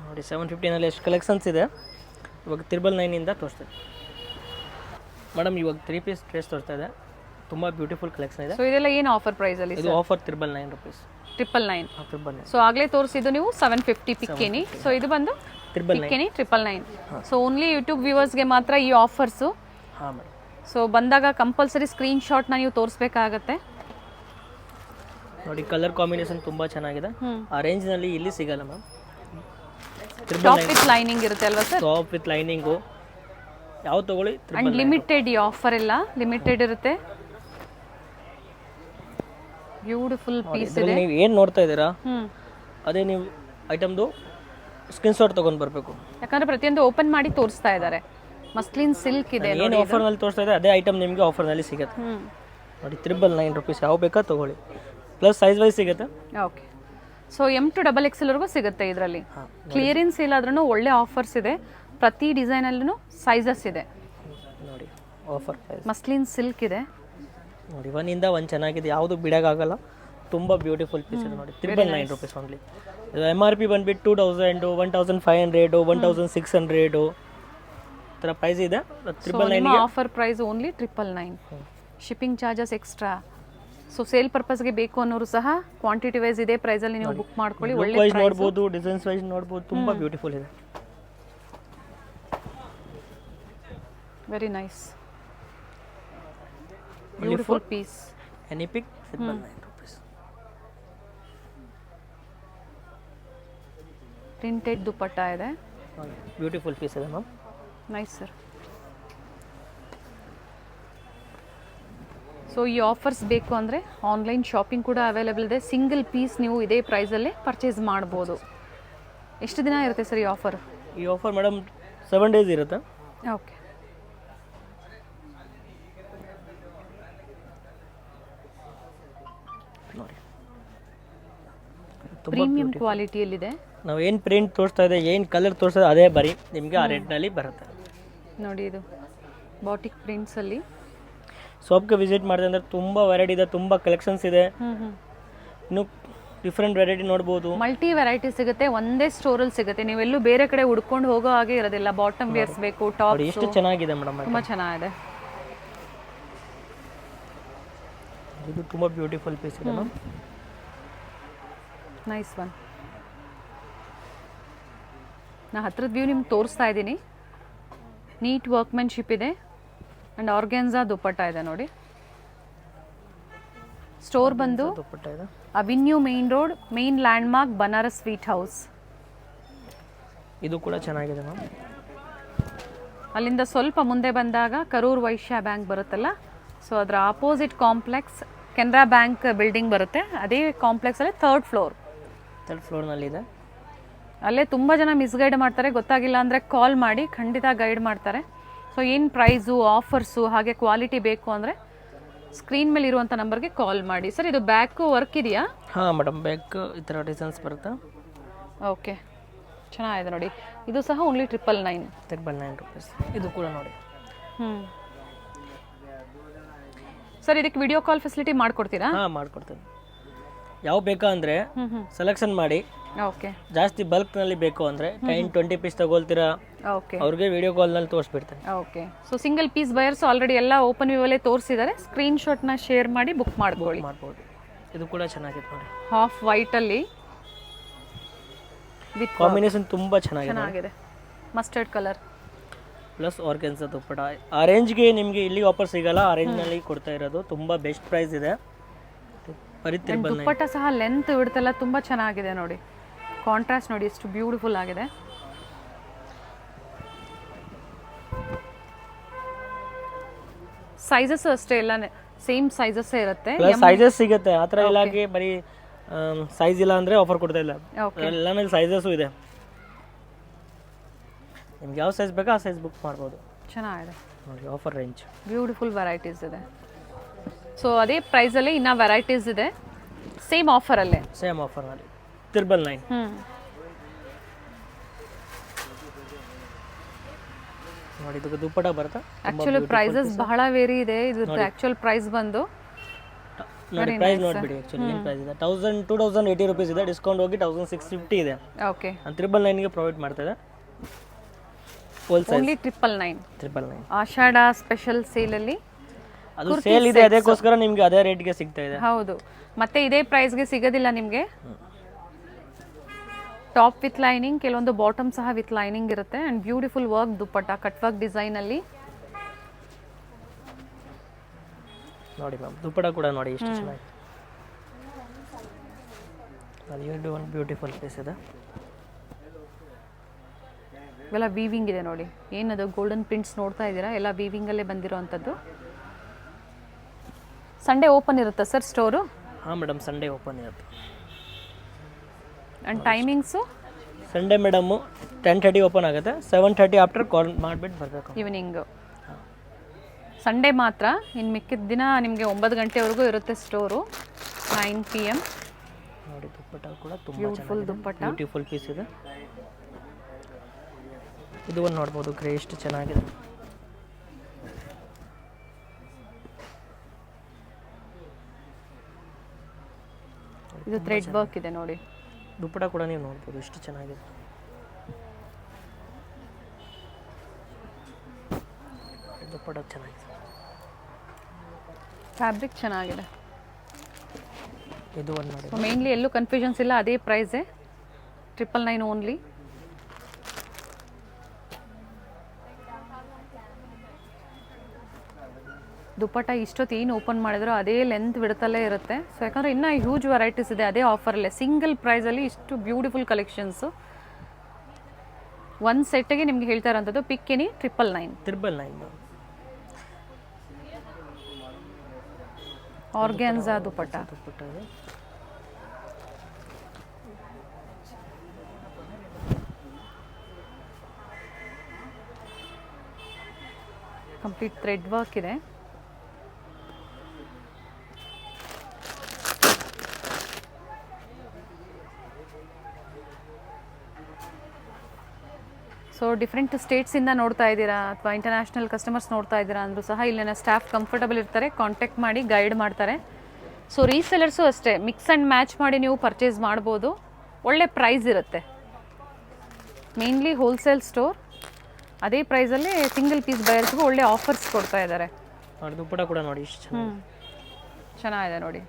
ನೋಡಿ 750ನಲ್ಲಿ ಎಷ್ಟು ಕಲೆಕ್ಷನ್ಸ್ ಇದೆ. ಇವಾಗ 999 ತೋರಿಸ್ತೀನಿ ಮೇಡಮ್. ಇವಾಗ 3 ಪೀಸ್ ಡ್ರೆಸ್ ತೋರಿಸ್ತಾ ಇದೆ, ತುಂಬ ಬ್ಯೂಟಿಫುಲ್ ಕಲೆಕ್ಷನ್ ಇದೆ. ಸೊ ಇದೆಲ್ಲ ಏನು ಆಫರ್ ಪ್ರೈಸಲ್ಲಿ? ಇದು ಆಫರ್ 999 ರುಪೀಸ್. 999. 999. ಸೊ ಆಗಲೇ ತೋರಿಸಿದ್ದು ನೀವು 750 ಪಿಕ್ಕೇನಿ. ಸೊ ಇದು ಬಂದು 999. ಪಿಕ್ಕೇನಿ 999. ಸೊ ಓನ್ಲಿ ಯೂಟ್ಯೂಬ್ ವ್ಯೂವರ್ಸ್ಗೆ ಮಾತ್ರ ಈ ಆಫರ್ಸು. ಹಾಂ ಮೇಡಮ್. ಸೊ ಬಂದಾಗ ಕಂಪಲ್ಸರಿ ಸ್ಕ್ರೀನ್ಶಾಟ್ನ ನೀವು ತೋರಿಸ್ಬೇಕಾಗತ್ತೆ. ನೋಡಿ ಕಲರ್ ಕಾಂಬಿನೇಷನ್ ತುಂಬ ಚೆನ್ನಾಗಿದೆ. ಆ ರೇಂಜ್ನಲ್ಲಿ ಇಲ್ಲಿ ಸಿಗಲ್ಲ ಮ್ಯಾಮ್. ಟಾಪ್ ವಿತ್ ಲೈನಿಂಗ್ ಇರುತ್ತೆ ಅಲ್ವಾ ಸರ್? ಟಾಪ್ ವಿತ್ ಲೈನಿಂಗು ಯಾವ ತಗೊಳ್ಳಿ. ಅಂಡ್ ಲಿಮಿಟೆಡ್, ಈ ಆಫರ್ ಎಲ್ಲ ಲಿಮಿಟೆಡ್ ಇರುತ್ತೆ. ಬ್ಯೂಟಿಫುಲ್ ಪೀಸ್ ಇದೆ. ನೀವು ಏನು ನೋಡ್ತಾ ಇದ್ದೀರಾ ಹ್ಮ್, ಅದೇ ನೀವು ಐಟಮ್ದು ಸ್ಕ್ರೀನ್ಶಾಟ್ ತೊಗೊಂಡು ಬರಬೇಕು. ಯಾಕಂದ್ರೆ ಪ್ರತಿಯೊಂದು ಓಪನ್ ಮಾಡಿ ತೋರಿಸ್ತಾ ಇದ್ದಾರೆ. ಮಸ್ಲಿನ್ ಸಿಲ್ಕ್ ಇದೆ. ಏನು ಆಫರ್ನಲ್ಲಿ ತೋರಿಸ್ತಾ ಇದೆ ಅದೇ ಐಟಮ್ ನಿಮಗೆ ಆಫರ್ನಲ್ಲಿ ಸಿಗುತ್ತೆ. ನೋಡಿ 999 ರುಪೀಸ್. ಯಾವ ಬೇಕಾ ತೊಗೊಳ್ಳಿ, ಪ್ಲಸ್ ಸೈಜ್ ವೈಸ್ ಸಿಗುತ್ತೆ. Okay. So M to XXL ವರೆಗೂ ಸಿಗುತ್ತೆ ಇದರಲ್ಲಿ. ಕ್ಲಿಯರೆನ್ಸ್ ಸೇಲ್ ಆದ್ರೂ ಒಳ್ಳೆ ಆಫರ್ಸ್ ಇದೆ. ಪ್ರತಿ ಡಿಸೈನಲ್ಲೂ ಸೈಜಸ್ ಇದೆ. ನೋಡಿ ಆಫರ್ ಮಸ್ಲಿನ್ ಸಿಲ್ಕ್ ಇದೆ ನೋಡಿ. ಒಂದಿಂದ ಒಂದು ಚೆನ್ನಾಗಿದೆ, ಯಾವುದು ಬಿಡೋಕ್ಕಾಗಲ್ಲ. ತುಂಬ ಬ್ಯೂಟಿಫುಲ್ ಪೀಸ್ ಇದೆ ನೋಡಿ. 999 ರುಪೀಸ್ ಓನ್ಲಿ. ಇದು MRP ಬಂದುಬಿಟ್ಟು 2000, 1500, 1600 ಥರ ಪ್ರೈಸ್ ಇದೆ. 999 offer price only 999. Shipping charges extra. So sale ಪರ್ಪಸ್ಗೆ ಬೇಕು ಅನ್ನೋರು ಸಹ ಕ್ವಾಂಟಿಟಿ ವೈಸ್ ಇದೇ ಪ್ರೈಸಲ್ಲಿ ನೀವು ಬುಕ್ ಮಾಡ್ಕೊಳ್ಳಿ. ಒಳ್ಳೆ ವೈಸ್ ನೋಡ್ಬೋದು, ಡಿಸೈನ್ಸ್ ವೈಸ್ ನೋಡ್ಬೋದು. ತುಂಬ ಬ್ಯೂಟಿಫುಲ್ ಇದೆ. Very nice, beautiful piece. Any pick 999 rupees. Printed dupatta ಇದೆ. ಬ್ಯೂಟಿಫುಲ್ ಪೀಸ್ ಇದೆ ಮ್ಯಾಮ್. Nice sir. ಸೊ ಈ ಆಫರ್ಸ್ ಬೇಕು ಅಂದರೆ ಆನ್ಲೈನ್ ಶಾಪಿಂಗ್ ಕೂಡ ಅವೈಲೇಬಲ್ ಇದೆ. ಸಿಂಗಲ್ ಪೀಸ್ ನೀವು ಇದೇ ಪ್ರೈಸಲ್ಲೇ ಪರ್ಚೇಸ್ ಮಾಡ್ಬೋದು. ಎಷ್ಟು ದಿನ ಇರುತ್ತೆ ಸರ್ ಈ ಆಫರ್? ಈ ಆಫರ್ ಮೇಡಮ್ 7 ಡೇಸ್ ಇರುತ್ತೆ. ಓಕೆ. ನೋಡಿ ಪ್ರೀಮಿಯಂ ಕ್ವಾಲಿಟಿಯಲ್ಲಿದೆ. ನಾವು ಏನು ಪ್ರಿಂಟ್ ತೋರಿಸ್ತಾ ಇದೆ, ಏನು ಕಲರ್ ತೋರಿಸ್ತಾ ಅದೇ ಬರೀ ನಿಮಗೆ ಆ ರೇಟ್ನಲ್ಲಿ ಬರುತ್ತೆ. ನೋಡಿ ಇದು ಬಾಟಿಕ್ ಪ್ರಿಂಟ್ಸಲ್ಲಿ. ಶಾಪ್ಗೆ ವಿಸಿಟ್ ಮಾಡಿದೆ ಅಂದರೆ ತುಂಬ ವೆರೈಟಿ ಇದೆ, ತುಂಬ ಕಲೆಕ್ಷನ್ಸ್ ಇದೆ. ಇನ್ನು ಡಿಫ್ರೆಂಟ್ ವೆರೈಟಿ ನೋಡ್ಬೋದು. ಮಲ್ಟಿ ವೆರೈಟಿ ಸಿಗುತ್ತೆ, ಒಂದೇ ಸ್ಟೋರಲ್ಲಿ ಸಿಗುತ್ತೆ. ನೀವೆಲ್ಲೂ ಬೇರೆ ಕಡೆ ಹುಡ್ಕೊಂಡು ಹೋಗೋ ಹಾಗೆ ಇರೋದಿಲ್ಲ. ಬಾಟಮ್ ವೇರ್ಸ್ ಬೇಕು, ಟಾಪ್. ಎಷ್ಟು ಚೆನ್ನಾಗಿದೆ ಮೇಡಮ್, ತುಂಬ ಚೆನ್ನಾಗಿದೆ. ಇದು ತುಂಬ ಬ್ಯೂಟಿಫುಲ್ ಪೀಸ್ ಇದೆ ಮ್ಯಾಮ್. Nice one. ನಾ ಹತ್ರದ ವ್ಯೂ ನಿಮ್ಗೆ ತೋರಿಸ್ತಾ ಇದ್ದೀನಿ. ನೀಟ್ ವರ್ಕ್ಮೆನ್ಶಿಪ್ ಇದೆ ಆ್ಯಂಡ್ ಆರ್ಗ್ಯಾನ್ಸಾ ದುಪ್ಪಟ್ಟ ಇದೆ ನೋಡಿ. ಸ್ಟೋರ್ ಬಂದು ದುಪ್ಪಟ್ಟ ಇದೆ. Avenue main road, main landmark, Banaras sweet house. ಇದು ಕೂಡ ಚೆನ್ನಾಗಿದೆ ಮ್ಯಾಮ್. ಅಲ್ಲಿಂದ ಸ್ವಲ್ಪ ಮುಂದೆ ಬಂದಾಗ ಕರೂರ್ ವೈಶ್ಯ ಬ್ಯಾಂಕ್ ಬರುತ್ತಲ್ಲ, ಸೊ ಅದರ opposite complex Canara bank building ಬರುತ್ತೆ. ಅದೇ ಕಾಂಪ್ಲೆಕ್ಸಲ್ಲಿ 3rd ಫ್ಲೋರ್. 3rd ಫ್ಲೋರ್ನಲ್ಲಿದೆ. ಅಲ್ಲೇ ತುಂಬ ಜನ ಮಿಸ್ಗೈಡ್ ಮಾಡ್ತಾರೆ. ಗೊತ್ತಾಗಿಲ್ಲ ಅಂದರೆ ಕಾಲ್ ಮಾಡಿ, ಖಂಡಿತ ಗೈಡ್ ಮಾಡ್ತಾರೆ. ಸೊ ಏನು ಪ್ರೈಸು, ಆಫರ್ಸು, ಹಾಗೆ ಕ್ವಾಲಿಟಿ ಬೇಕು ಅಂದರೆ ಸ್ಕ್ರೀನ್ ಮೇಲೆ ಇರುವಂಥ ನಂಬರ್ಗೆ ಕಾಲ್ ಮಾಡಿ. ಸರ್ ಇದು ಬ್ಯಾಕು ವರ್ಕ್ ಇದೆಯಾ? ಹಾಂ ಮೇಡಮ್, ಬ್ಯಾಕ್ ಈ ಥರ ಡಿಸೈನ್ಸ್ ಬರುತ್ತೆ. ಓಕೆ, ಚೆನ್ನಾಗಿದೆ ನೋಡಿ. ಇದು ಸಹ ಓನ್ಲಿ 999. 999 ರುಪೀಸ್. ಇದು ಕೂಡ ನೋಡಿ. ಸರ್ ಇದಕ್ಕೆ ವಿಡಿಯೋ ಕಾಲ್ ಫೆಸಿಲಿಟಿ ಮಾಡ್ಕೊಡ್ತೀರಾ? ಹಾಂ ಮಾಡ್ಕೊಡ್ತೀನಿ. ಯಾವ ಬೇಕಾ ಅಂದರೆ ಸೆಲೆಕ್ಷನ್ ಮಾಡಿ. ಓಕೆ. ಜಾಸ್ತಿ ಬಲ್ಕ್ನಲ್ಲಿ ಬೇಕು ಅಂದರೆ 10-20 ಪೀಸ್ ತಗೊಳ್ತೀರಾ, ಓಕೆ, ಅವ್ರಿಗೆ ವಿಡಿಯೋ ಕಾಲ್ನಲ್ಲಿ ತೋರಿಸ್ಬಿಡ್ತೇನೆ. Okay. So single piece buyers already ಎಲ್ಲ ಓಪನ್ ವ್ಯೂವಲ್ಲೇ ತೋರಿಸಿದ್ದಾರೆ. ಸ್ಕ್ರೀನ್ಶಾಟ್ನ ಶೇರ್ ಮಾಡಿ ಬುಕ್ ಮಾಡ್ಕೊಳ್ಳಿ. ಮಾಡ್ಬೋದು. ಇದು ಕೂಡ ಚೆನ್ನಾಗಿದೆ ನೋಡಿ. ಹಾಫ್ ವೈಟಲ್ಲಿ ವಿತ್ ಕಾಂಬಿನೇಷನ್ ತುಂಬ ಚೆನ್ನಾಗಿದೆ. ಮಸ್ಟರ್ಡ್ ಕಲರ್ ಪ್ಲಸ್ ಆರ್ಗೆನ್ಸಾ ದುಪ್ಪಟ್ಟ. ಆ ರೇಂಜ್ಗೆ ನಿಮಗೆ ಇಲ್ಲಿ ವಾಪಸ್ ಸಿಗಲ್ಲ, ಆ ರೇಂಜ್ನಲ್ಲಿ ಕೊಡ್ತಾ ಇರೋದು. ತುಂಬ ಬೆಸ್ಟ್ ಪ್ರೈಸ್ ಇದೆ. ಬರೀ ದುಪ್ಪಟ್ಟ ಸಹ ಲೆಂತ್ ಬಿಡ್ತೆಲ್ಲ ತುಂಬ ಚೆನ್ನಾಗಿದೆ ನೋಡಿ. ಕಾಂಟ್ರಾಸ್ಟ್ ನೋಡಿ ಎಷ್ಟು ಬ್ಯೂಟಿಫುಲ್ ಆಗಿದೆ. ಸೈಜಸ್ ಅಷ್ಟೇ ಎಲ್ಲ ಸೇಮ್ ಸೈಜಸ್ ಇರುತ್ತೆ. ಸೈಜಸ್ ಸಿಗುತ್ತೆ ಆ ಥರ ಎಲ್ಲ ಆಗಿ ಬರೀ ಸೈಜ್ ಇಲ್ಲ ಅಂದರೆ ಆಫರ್ ಕೊಡ್ತಾ ಇಲ್ಲ, ಓಕೆ ಎಲ್ಲನಲ್ಲಿ ಸೈಜಸ್ಸು ಇದೆ. ನಿಮ್ಗೆ ಯಾವ ಸೈಜ್ ಬೇಕೋ ಆ ಸೈಜ್ ಬುಕ್ ಮಾಡ್ಬೋದು. ಚೆನ್ನಾಗಿದೆ ನೋಡಿ ಆಫರ್ ರೇಂಜ್, ಬ್ಯೂಟಿಫುಲ್ ವೆರೈಟೀಸ್ ಇದೆ. ಸೊ ಅದೇ ಪ್ರೈಸಲ್ಲಿ ಇನ್ನೂ ವೆರೈಟೀಸ್ ಇದೆ ಸೇಮ್ ಆಫರಲ್ಲೇ. ಸೇಮ್ ಆಫರ್ನಲ್ಲಿ 999. ನೋಡಿ ಇದಕ್ಕೆ ದುಪ್ಪಟ ಬರುತ್ತೆ. ಆಕ್ಚುಲಿ ಪ್ರೈಸಸ್ ಬಹಳ ವೇರಿ ಇದೆ. ಇದ್ರದ್ದು ಆಕ್ಚುಯಲ್ ಪ್ರೈಸ್ ಬಂದು ನೋಡಿ, ಪ್ರೈಸ್ ನೋಡ್ಬಿಡಿ. ಆಕ್ಚುಲಿ ಏನು ಪ್ರೈಸ್ ಇದೆ, 2080 rupees ಇದೆ, ಡಿಸ್ಕೌಂಟ್ ಹೋಗಿ 1650 ಇದೆ. ಓಕೆ 999 ಗೆ ಪ್ರೊವೈಡ್ ಮಾಡ್ತದೆ. Whole size only 999. Ashadha special ಸೇಲಲ್ಲಿ ಅದು ಸೇಲ್ ಇದೆ, ಅದಕ್ಕೋಸ್ಕರ ನಿಮಗೆ ಅದೇ ರೇಟ್ಗೆ ಸಿಗ್ತಾ ಇದೆ. ಹೌದು, ಮತ್ತೆ ಇದೇ ಪ್ರೈಸ್ಗೆ ಸಿಗೋದಿಲ್ಲ ನಿಮಗೆ. ಟಾಪ್ ವಿತ್ ಲೈನಿಂಗ್, ಕೆಲವೊಂದು ಬಾಟಮ್ ಸಹ ವಿತ್ ಲೈನಿಂಗ್ ಇರುತ್ತೆ. And beautiful work dupatta, cut work ಡಿಸೈನಲ್ಲಿ. ನೋಡಿ ಮ್ಯಾಮ್, ದುಪ್ಪಟ ಕೂಡ ನೋಡಿ ಎಷ್ಟು ಚೆನ್ನಾಗಿ. ಅದು ಒಂದು ಬ್ಯೂಟಿಫುಲ್ ಪೀಸ್ ಇದೆ. ಇವೆಲ್ಲ ವೀವಿಂಗ್ ಇದೆ ನೋಡಿ. ಏನದು ಗೋಲ್ಡನ್ ಪ್ರಿಂಟ್ಸ್ ನೋಡ್ತಾ ಇದ್ದೀರಾ, ಎಲ್ಲ ವೀವಿಂಗಲ್ಲೇ ಬಂದಿರೋ ಅಂಥದ್ದು. ಸಂಡೇ ಓಪನ್ ಇರುತ್ತಾ ಸರ್ ಸ್ಟೋರು? ಹಾಂ ಮೇಡಮ್, ಸಂಡೇ ಓಪನ್ ಇರುತ್ತೆ. And timings Sunday madam 10:30 open ಆಗುತ್ತೆ. 7:30 ಆಫ್ಟರ್ ಕಾಲ್ ಮಾಡಿಬಿಟ್ಟು ಬರಬೇಕು ಈವ್ನಿಂಗು. ಸಂಡೇ ಮಾತ್ರ, ಇನ್ನು ಮಿಕ್ಕಿದ ದಿನ ನಿಮಗೆ 9 ಗಂಟೆವರೆಗೂ ಇರುತ್ತೆ ಸ್ಟೋರು, 9 PM. ನೋಡಿ ದುಪ್ಪಟ್ಟ ಕೂಡ ತುಂಬ ಬ್ಯೂಟಿಫುಲ್ ದುಪ್ಪಟ್ಟ, ಬ್ಯೂಟಿಫುಲ್ ಪೀಸ್ ಇದೆ. ಇದು ಒಂದು ನೋಡ್ಬೋದು, ಗ್ರೇ ಎಷ್ಟು ಚೆನ್ನಾಗಿದೆ. ಇದು ಥ್ರೆಡ್ ವರ್ಕ್ ಇದೆ ನೋಡಿ. ದುಪ್ಪಟ ಕೂಡ ನೀವು ನೋಡ್ಬೋದು ಎಷ್ಟು ಚೆನ್ನಾಗಿದೆ. ದುಪ್ಪಟ ಚೆನ್ನಾಗಿದೆ, ಫ್ಯಾಬ್ರಿಕ್ ಚೆನ್ನಾಗಿದೆ. ಇದು ಒಂದು ನೋಡಿ. ಸೊ ಮೇನ್ಲಿ ಎಲ್ಲೂ ಕನ್ಫ್ಯೂಷನ್ಸ್ ಇಲ್ಲ, ಅದೇ ಪ್ರೈಸೇ 999 ಓನ್ಲಿ. ದುಪ್ಪಟ್ಟ ಇಷ್ಟೊತ್ತು ಏನು ಓಪನ್ ಮಾಡಿದ್ರು ಅದೇ ಲೆಂತ್ ಬಿಡ್ತಲೇ ಇರುತ್ತೆ. ಸೊ ಯಾಕಂದರೆ ಇನ್ನೂ ಹ್ಯೂಜ್ ವೆರೈಟೀಸ್ ಇದೆ ಅದೇ ಆಫರಲ್ಲೇ, ಸಿಂಗಲ್ ಪ್ರೈಸಲ್ಲಿ ಇಷ್ಟು ಬ್ಯೂಟಿಫುಲ್ ಕಲೆಕ್ಷನ್ಸು. ಒಂದು ಸೆಟ್ಟಿಗೆ ನಿಮ್ಗೆ ಹೇಳ್ತಾ ಇರೋಂಥದ್ದು ಪಿಕ್ ಎನಿ 999. ಆರ್ಗ್ಯಾನ್ಸಾ ದುಪ್ಪಟ್ಟ. ಕಂಪ್ಲೀಟ್ ಥ್ರೆಡ್ ವರ್ಕ್ ಇದೆ. ಸೊ ಡಿಫ್ರೆಂಟ್ ಸ್ಟೇಟ್ಸಿಂದ ನೋಡ್ತಾ ಇದ್ದೀರಾ ಅಥವಾ ಇಂಟರ್ನ್ಯಾಷನಲ್ ಕಸ್ಟಮರ್ಸ್ ನೋಡ್ತಾ ಇದ್ದೀರಾ ಅಂದರೂ ಸಹ ಇಲ್ಲಿನ ಸ್ಟಾಫ್ ಕಂಫರ್ಟಬಲ್ ಇರ್ತಾರೆ, ಕಾಂಟ್ಯಾಕ್ಟ್ ಮಾಡಿ ಗೈಡ್ ಮಾಡ್ತಾರೆ. ಸೊ ರೀಸೆಲರ್ಸು ಅಷ್ಟೇ, ಮಿಕ್ಸ್ ಆ್ಯಂಡ್ ಮ್ಯಾಚ್ ಮಾಡಿ ನೀವು ಪರ್ಚೇಸ್ ಮಾಡ್ಬೋದು, ಒಳ್ಳೆ ಪ್ರೈಸ್ ಇರುತ್ತೆ. ಮೇನ್ಲಿ ಹೋಲ್ಸೇಲ್ ಸ್ಟೋರ್, ಅದೇ ಪ್ರೈಸಲ್ಲಿ ಸಿಂಗಲ್ ಪೀಸ್ ಬಯರ್ಸ್ಗೂ ಒಳ್ಳೆ ಆಫರ್ಸ್ ಕೊಡ್ತಾ ಇದ್ದಾರೆ. ದುಪ್ಪಟ ಕೂಡ ನೋಡಿ ಇಷ್ಟು ಚೆನ್ನಾಗಿದೆ ನೋಡಿ,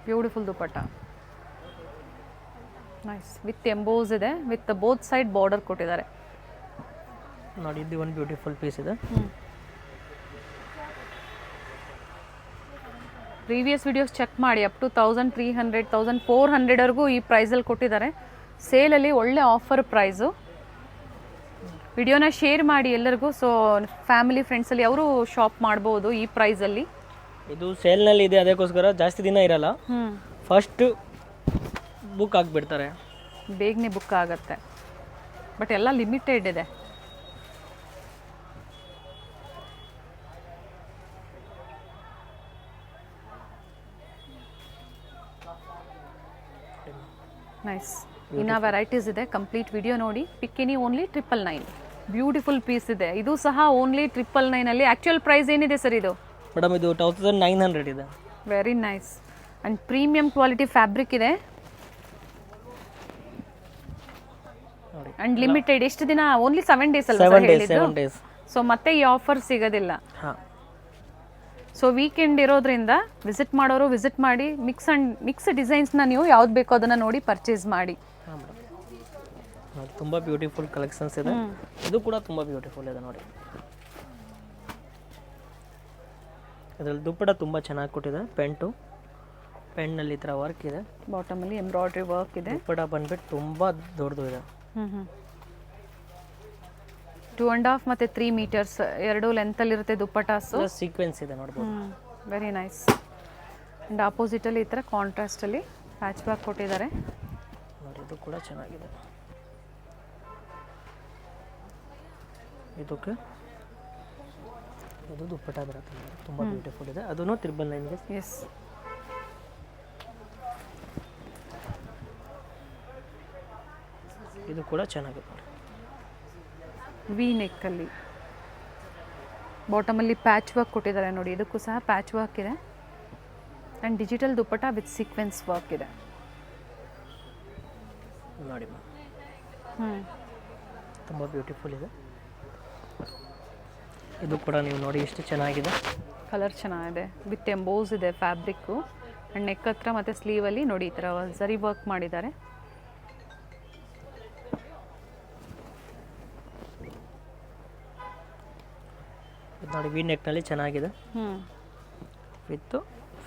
beautiful dupatta, nice. With emboss ಇದೆ, ವಿತ್ ಬೋತ್ ಸೈಡ್ ಬಾರ್ಡರ್ ಕೊಟ್ಟಿದ್ದಾರೆ ನೋಡಿ. ಇದು ಒಂದು ಬ್ಯೂಟಿಫುಲ್ ಪೀಸ್ ಇದೆ. ಪ್ರೀವಿಯಸ್ ವಿಡಿಯೋಸ್ ಚೆಕ್ ಮಾಡಿ, ಅಪ್ ಟು 1300 1400ವರೆಗೂ ಈ ಪ್ರೈಸಲ್ಲಿ ಕೊಟ್ಟಿದ್ದಾರೆ. ಸೇಲಲ್ಲಿ ಒಳ್ಳೆ ಆಫರ್ ಪ್ರೈಸು. ವಿಡಿಯೋನ ಶೇರ್ ಮಾಡಿ ಎಲ್ಲರಿಗೂ, ಸೊ ಫ್ಯಾಮಿಲಿ ಫ್ರೆಂಡ್ಸಲ್ಲಿ ಅವರು ಶಾಪ್ ಮಾಡ್ಬೋದು ಈ ಪ್ರೈಸಲ್ಲಿ. ಇದು ಸೇಲ್ನಲ್ಲಿ ಇದೆ, ಅದಕ್ಕೋಸ್ಕರ ಜಾಸ್ತಿ ದಿನ ಇರಲ್ಲ, ಫಸ್ಟ್ ಬುಕ್ ಆಗಿಬಿಡ್ತಾರೆ, ಬೇಗನೆ ಬುಕ್ ಆಗುತ್ತೆ. ಬಟ್ ಎಲ್ಲ ಲಿಮಿಟೆಡ್ ಇದೆ. ನೈಸ್. ಇನ್ನು ವೆರೈಟೀಸ್ ಇದೆ, ಕಂಪ್ಲೀಟ್ ವಿಡಿಯೋ ನೋಡಿ. Pick any only 999. Beautiful piece ಇದೆ, ಇದು ಸಹ ಓನ್ಲಿ 999ಅಲ್ಲಿ. ಆ್ಯಕ್ಚುಯಲ್ ಪ್ರೈಸ್ ಏನಿದೆ ಸರ್ ಇದು? ಮೇಡಮ್ ಇದು 1900 ಇದೆ. Very nice. And premium quality fabric ಇದೆ. ಆ್ಯಂಡ್ ಲಿಮಿಟೆಡ್, ಎಷ್ಟು ದಿನ? ಓನ್ಲಿ 7 days ಅಲ್ಲ ಸರ್ ಹೇಳಿದ್ದು? ಸೊ ಮತ್ತೆ ಈ ಆಫರ್ ಸಿಗೋದಿಲ್ಲ. ಸೊ ವೀಕೆಂಡ್ ಇರೋದ್ರಿಂದ ವಿಸಿಟ್ ಮಾಡೋರು ವಿಸಿಟ್ ಮಾಡಿ, ಮಿಕ್ಸ್ ಡಿಸೈನ್ಸ್ನ ನೀವು ಯಾವ್ದು ಬೇಕೋ ಅದನ್ನು ನೋಡಿ ಪರ್ಚೇಸ್ ಮಾಡಿ. ತುಂಬ ಬ್ಯೂಟಿಫುಲ್ ಕಲೆಕ್ಷನ್ಸ್ ಇದೆ. ಇದು ಕೂಡ ತುಂಬ ಬ್ಯೂಟಿಫುಲ್ ಇದೆ ನೋಡಿ. ಇದರಲ್ಲಿ ದುಪ್ಪಟ ತುಂಬ ಚೆನ್ನಾಗಿ ಕೊಟ್ಟಿದೆ. ಪೆನ್ನಲ್ಲಿ ಈ ಥರ ವರ್ಕ್ ಇದೆ, ಬಾಟಮಲ್ಲಿ ಎಂಬ್ರಾಯ್ಡ್ರಿ ವರ್ಕ್ ಇದೆ. ದುಪ್ಪಟ ಬಂದ್ಬಿಟ್ಟು ತುಂಬ ದೊಡ್ಡದು ಇದೆ. 2.5 ಮತ್ತು 3 ಮೀಟರ್ಸ್ ಎರಡು ಲೆಂತಲ್ಲಿರುತ್ತೆ ದುಪ್ಪಟಾಸು. ಸೀಕ್ವೆನ್ಸ್ ಇದೆ ನೋಡ್ಬೋದು. Very nice. ಆ್ಯಂಡ್ ಆಪೋಸಿಟಲ್ಲಿ ಈ ಥರ ಕಾಂಟ್ರಾಸ್ಟಲ್ಲಿ ಪ್ಯಾಚ್ ವರ್ಕ್ ಕೊಟ್ಟಿದ್ದಾರೆ. ನೋಡಿ ಇದು ಕೂಡ ಚೆನ್ನಾಗಿದೆ. ಇದಕ್ಕೆ ಇದು ದುಪ್ಪಟ ಬರುತ್ತೆ, ತುಂಬ ಬ್ಯೂಟಿಫುಲ್ ಇದೆ. ಅದನ್ನು 999ಗೆ. ಎಸ್. ಇದು ಕೂಡ ಚೆನ್ನಾಗಿದೆ ನೋಡಿ. ವಿ ನೆಕ್ಕಲ್ಲಿ ಬಾಟಮಲ್ಲಿ ಪ್ಯಾಚ್ ವರ್ಕ್ ಕೊಟ್ಟಿದ್ದಾರೆ ನೋಡಿ. ಇದಕ್ಕೂ ಸಹ ಪ್ಯಾಚ್ ವರ್ಕ್ ಇದೆ and digital dupatta with sequence work ಇದೆ ನೋಡಿ. ತುಂಬ ಬ್ಯೂಟಿಫುಲ್ ಇದೆ. ಇದು ಕೂಡ ನೀವು ನೋಡಿ ಎಷ್ಟು ಚೆನ್ನಾಗಿದೆ. ಕಲರ್ ಚೆನ್ನಾಗಿದೆ. ವಿತ್ ಎಂಬೋಸ್ ಇದೆ ಫ್ಯಾಬ್ರಿಕ್ಕು ಆ್ಯಂಡ್ ನೆಕ್ ಹತ್ರ ಮತ್ತು ಸ್ಲೀವಲ್ಲಿ ನೋಡಿ ಈ ಥರ ಜರಿ ವರ್ಕ್ ಮಾಡಿದ್ದಾರೆ. ಇದು ನೋಡಿ ವಿ ನೆಕ್ನಲ್ಲಿ ಚೆನ್ನಾಗಿದೆ. ವಿತ್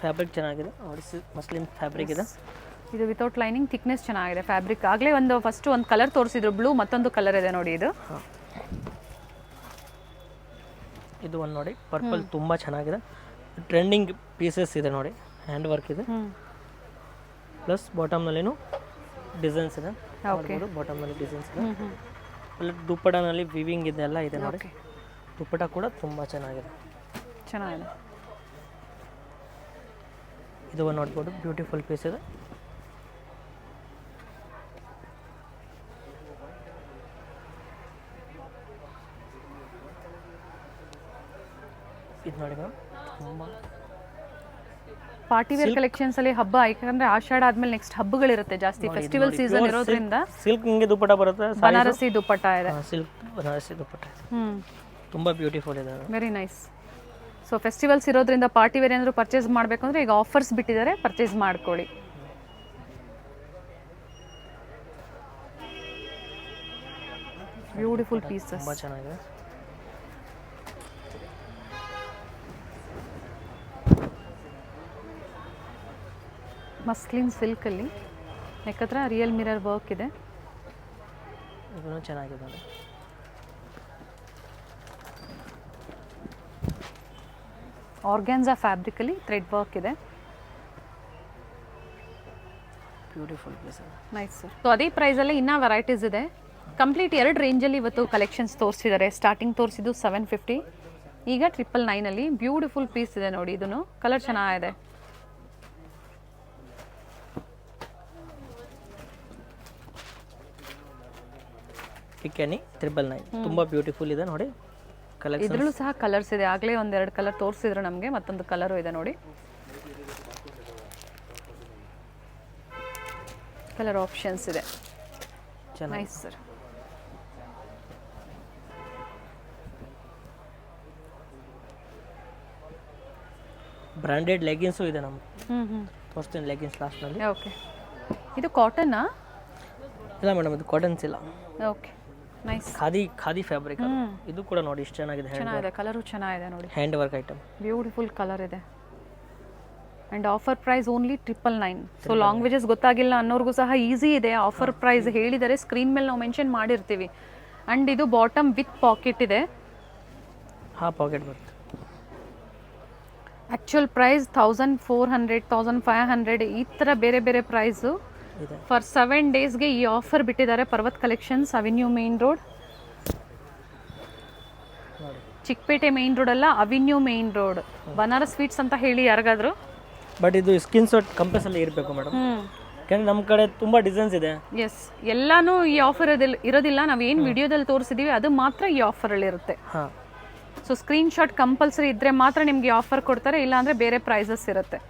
ಫ್ಯಾಬ್ರಿಕ್ ಚೆನ್ನಾಗಿದೆ ನೋಡಿ. ಮಸ್ಲಿನ್ ಫ್ಯಾಬ್ರಿಕ್ ಇದೆ. ಇದು ವಿತೌಟ್ ಲೈನಿಂಗ್ ಥಿಕ್ನೆಸ್ ಚೆನ್ನಾಗಿದೆ ಫ್ಯಾಬ್ರಿಕ್. ಆಗಲೇ ಫಸ್ಟ್ ಒಂದು ಕಲರ್ ತೋರಿಸಿದ್ರು ಬ್ಲೂ, ಮತ್ತೊಂದು ಕಲರ್ ಇದೆ ನೋಡಿ ಇದು. ಇದು ಒಂದು ನೋಡಿ ಪರ್ಪಲ್ ತುಂಬ ಚೆನ್ನಾಗಿದೆ. ಟ್ರೆಂಡಿಂಗ್ ಪೀಸಸ್ ಇದೆ ನೋಡಿ. ಹ್ಯಾಂಡ್ ವರ್ಕ್ ಇದೆ ಪ್ಲಸ್ ಬಾಟಮ್ನಲ್ಲಿನೂ ಡಿಸೈನ್ಸ್ ಇದೆ. ಬಾಟಮ್ನಲ್ಲಿ ಡಿಸೈನ್ಸ್ ಇದೆ. ದುಪ್ಪಟನಲ್ಲಿ ವಿವಿಂಗ್ ಇದೆ ಎಲ್ಲ ಇದೆ ನೋಡಿ. ದುಪ್ಪಟ ಕೂಡ ತುಂಬ ಚೆನ್ನಾಗಿದೆ. ಇದು ನೋಡ್ಬೋದು ಬ್ಯೂಟಿಫುಲ್ ಪೀಸ್ ಇದೆ. ಇದು ನೋಡಿ ಮ್ಯಾಮ್ ತುಂಬ ಪಾರ್ಟಿ ವೇರ್ ಕಲೆಕ್ಷನ್ಸ್ ಅಲ್ಲಿ ಹಬ್ಬ, ಯಾಕಂದ್ರೆ ಆಷಾಢ ಆದ್ಮೇಲೆ ನೆಕ್ಸ್ಟ್ ಹಬ್ಬಗಳಿರುತ್ತೆ ಜಾಸ್ತಿ, ಫೆಸ್ಟಿವಲ್ ಸೀಸನ್ ಇರೋದ್ರಿಂದ. ಸಿಲ್ಕ್ ಹಿಂಗೆ ದುಪ್ಪಟ ಬರುತ್ತೆ, ಬನಾರಸಿ ದುಪ್ಪಟ ಇದೆ. ಸಿಲ್ಕ್ ಬನಾರಸಿ ದುಪ್ಪಟ ತುಂಬ ಬ್ಯೂಟಿಫುಲ್ ಇದೆ. Very nice. ಸೊ ಫೆಸ್ಟಿವಲ್ಸ್ ಇರೋದ್ರಿಂದ ಪಾರ್ಟಿ ವೇರ್ ಏನಾದರೂ ಪರ್ಚೇಸ್ ಮಾಡಬೇಕು ಅಂದರೆ ಈಗ ಆಫರ್ಸ್ ಬಿಟ್ಟಿದ್ದಾರೆ, ಪರ್ಚೇಸ್ ಮಾಡ್ಕೊಳ್ಳಿ. ಬ್ಯೂಟಿಫುಲ್ ಪೀಸಸ್ ತುಂಬ ಚೆನ್ನಾಗಿದೆ. ಮಸ್ಲಿನ್ ಸಿಲ್ಕಲ್ಲಿ ನೆಕ್ ಹತ್ರ ರಿಯಲ್ ಮಿರರ್ ವರ್ಕ್ ಇದೆ. ಇದೂ ಚೆನ್ನಾಗಿದೆ. ಆರ್ಗ್ಯಾನ್ಸಾ ಫ್ಯಾಬ್ರಿಕಲ್ಲಿ ಥ್ರೆಡ್ ವರ್ಕ್ ಇದೆ. Beautiful piece. Nice sir. So ಅದೇ ಪ್ರೈಸಲ್ಲೇ ಇನ್ನೂ ವೆರೈಟೀಸ್ ಇದೆ. ಕಂಪ್ಲೀಟ್ 2 ರೇಂಜಲ್ಲಿ ಇವತ್ತು ಕಲೆಕ್ಷನ್ಸ್ ತೋರಿಸಿದ್ದಾರೆ. ಸ್ಟಾರ್ಟಿಂಗ್ ತೋರಿಸಿದ್ದು 750, ಈಗ 999ಅಲ್ಲಿ ಬ್ಯೂಟಿಫುಲ್ ಪೀಸ್ ಇದೆ ನೋಡಿ. ಇದನ್ನು ಕಲರ್ ಚೆನ್ನಾಗಿದೆ. ಪಿಕ್ಯಾನಿ 999 ತುಂಬ ಬ್ಯೂಟಿಫುಲ್ ಇದೆ ನೋಡಿ. ಇದರಲ್ಲೂ ಸಹ ಕಲರ್ಸ್ ಇದೆ. ಆಗಲೇ 1-2 ಕಲರ್ ತೋರಿಸಿದ್ರು ನಮಗೆ, ಮತ್ತೊಂದು ಕಲರು ಇದೆ ನೋಡಿ. ಕಲರ್ ಆಪ್ಷನ್ಸ್ ಇದೆ. Nice sir. ಬ್ರಾಂಡೆಡ್ ಲೆಗಿನ್ಸು ಇದೆ ನಮ್ಗೆ. ತೋರಿಸ್ತೀನಿ ಲೆಗಿನ್ಸ್ ಲಾಸ್ಟ್ನಲ್ಲಿ. ಓಕೆ. ಇದು ಕಾಟನ್ನಾ? ಇಲ್ಲ ಮೇಡಮ್, ಇದು ಕಾಟನ್ಸ್ ಇಲ್ಲ. Okay nice. ಖಾದಿ ಫ್ಯಾಬ್ರಿಕ್. ಇದು ಕೂಡ ನೋಡಿ ಎಷ್ಟು ಚೆನ್ನಾಗಿದೆ. ಚೆನ್ನಾಗಿದೆ, ಕಲರು ಚೆನ್ನಾಗಿದೆ ನೋಡಿ. Hand work item, beautiful colour ಇದೆ. And offer price only 999. So languages ಗೊತ್ತಾಗಿಲ್ಲ ಅನ್ನೋರ್ಗೂ ಸಹ ಈಸಿ ಇದೆ. ಆಫರ್ ಪ್ರೈಸ್ ಹೇಳಿದರೆ ಸ್ಕ್ರೀನ್ ಮೇಲೆ ನಾವು ಮೆನ್ಷನ್ ಮಾಡಿರ್ತೀವಿ. ಆ್ಯಂಡ್ ಇದು ಬಾಟಮ್ ವಿತ್ ಪಾಕೆಟ್ ಇದೆ. ಹಾಂ, ಪಾಕೆಟ್ ಬರುತ್ತೆ. ಆ್ಯಕ್ಚುಯಲ್ ಪ್ರೈಸ್ 1400, 1500 ಈ ಥರ ಬೇರೆ ಬೇರೆ ಪ್ರೈಸು. ಫಾರ್ 7 ಡೇಸ್ಗೆ ಈ ಆಫರ್ ಬಿಟ್ಟಿದ್ದಾರೆ. Parvat collections, avenue main road, Chickpet main road ಅಲ್ಲ, avenue main road, Banaras sweets ಅಂತ ಹೇಳಿ ಯಾರಿಗಾದ್ರು. ಬಟ್ ಇದು ಸ್ಕಿನ್ ಶಾಟ್ ಕಂಪಲ್ಸರಿ ಇರಬೇಕು ಮೇಡಮ್, ಯಾಕಂದ್ರೆ ನಮ್ಮ ಕಡೆ ತುಂಬ ಡಿಸೈನ್ಸ್ ಇದೆ. ಎಸ್, ಎಲ್ಲಾನು ಈ ಆಫರ್ ಇರೋದಿಲ್ಲ. ನಾವೇನು ವಿಡಿಯೋದಲ್ಲಿ ತೋರಿಸಿದ್ದೀವಿ ಅದು ಮಾತ್ರ ಈ ಆಫರಲ್ಲಿ ಇರುತ್ತೆ. ಹಾಂ, ಸೊ ಸ್ಕ್ರೀನ್ ಶಾಟ್ ಕಂಪಲ್ಸರಿ ಇದ್ದರೆ ಮಾತ್ರ ನಿಮಗೆ ಆಫರ್ ಕೊಡ್ತಾರೆ, ಇಲ್ಲಾಂದರೆ ಬೇರೆ ಪ್ರೈಸಸ್ ಇರುತ್ತೆ.